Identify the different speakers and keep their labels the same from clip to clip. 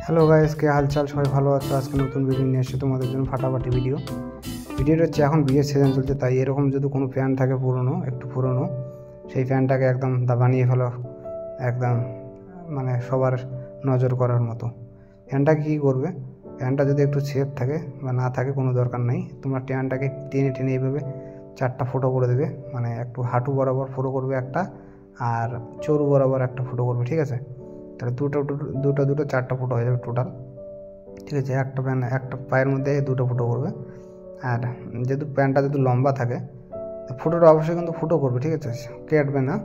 Speaker 1: Hello guys, কে হালচাল? সবাই ভালো আছো? আজকে নতুন ভিডিও নিয়ে এসে তোমাদের জন্য ফাটাফাটি ভিডিওটা হচ্ছে এখন বিয়ের সিজন চলছে, তাই এরকম যদি কোনো ফ্যান থাকে একটু পুরনো, সেই ফ্যানটাকে একদম বানিয়ে ফেলো একদম, মানে সবার নজর করার মতো। ফ্যানটা কী করবে, ফ্যানটা যদি একটু ছেদ থাকে বা না থাকে কোনো দরকার নেই, তোমরা ফ্যানটাকে টেনে টেনে এইভাবে 4টা ফুটো করে দেবে, মানে একটু হাঁটু বরাবর ফুটো করবে একটা, আর চরু বরাবর একটা ফুটো করবে, ঠিক আছে? তাহলে দুটো 4টা ফুটো হয়ে যাবে টোটাল, ঠিক আছে? একটা পায়ের মধ্যে 2টো ফুটো করবে। আর যেহেতু প্যান্টটা যদি লম্বা থাকে, ফুটোটা অবশ্যই কিন্তু ফুটো করবে, ঠিক আছে? কেটবে না,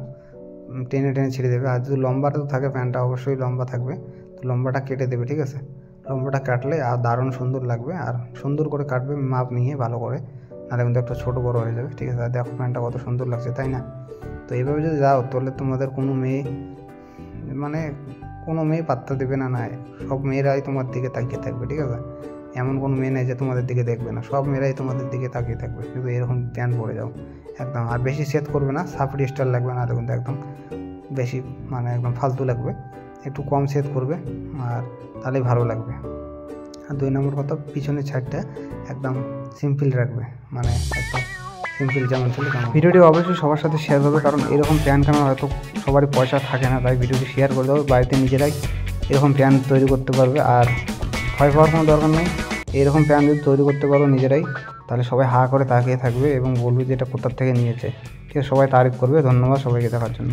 Speaker 1: টেনে টেনে ছিঁড়ে দেবে। আর যদি লম্বাটা তো থাকে, প্যান্টটা অবশ্যই লম্বা থাকবে, তো লম্বাটা কেটে দেবে, ঠিক আছে? লম্বাটা কাটলে আর দারুণ সুন্দর লাগবে, আর সুন্দর করে কাটবে মাপ নিয়ে ভালো করে, নাহলে কিন্তু একটা ছোটো বড়ো হয়ে যাবে, ঠিক আছে? আর দেখো প্যান্টটা কত সুন্দর লাগছে, তাই না? তো এইভাবে যদি যাও তাহলে তোমাদের কোনো মেয়ে পাত্তা দেবে না, সব মেয়েরাই তোমার দিকে তাকিয়ে থাকবে, ঠিক আছে? এমন কোনো মেয়ে নেই যে তোমাদের দিকে দেখবে না, সব মেয়েরাই তোমাদের দিকে তাকিয়ে থাকবে কিন্তু এরকম প্যান্ট পরে যাও একদম। আর বেশি সেট করবে না, সাপড়ি স্টাইল লাগবে না, কিন্তু একদম বেশি একদম ফালতু লাগবে, একটু কম সেট করবে, আর তাহলেই ভালো লাগবে। আর 2 নম্বর কথা, পিছনের সাইডটা একদম সিম্পল রাখবে, মানে একদম সিম্পল যেমন ছিল তেমন। ভিডিওটি অবশ্যই সবার সাথে শেয়ার করবে, কারণ এরকম প্যান কেনার হয়তো সবারই পয়সা থাকে না, তাই ভিডিওটি শেয়ার করে দেবো। বাড়িতে নিজেরাই এরকম প্যান তৈরি করতে পারবে, আর ভয় পাওয়ার কোনো দরকার নেই। এরকম প্যান যদি তৈরি করতে পারো নিজেরাই, তাহলে সবাই হা করে তাকিয়ে থাকবে এবং বলবে যে এটা কোথার থেকে নিয়েছে, ঠিক আছে? সবাই তারিফ করবে। ধন্যবাদ সবাইকে দেখার জন্য।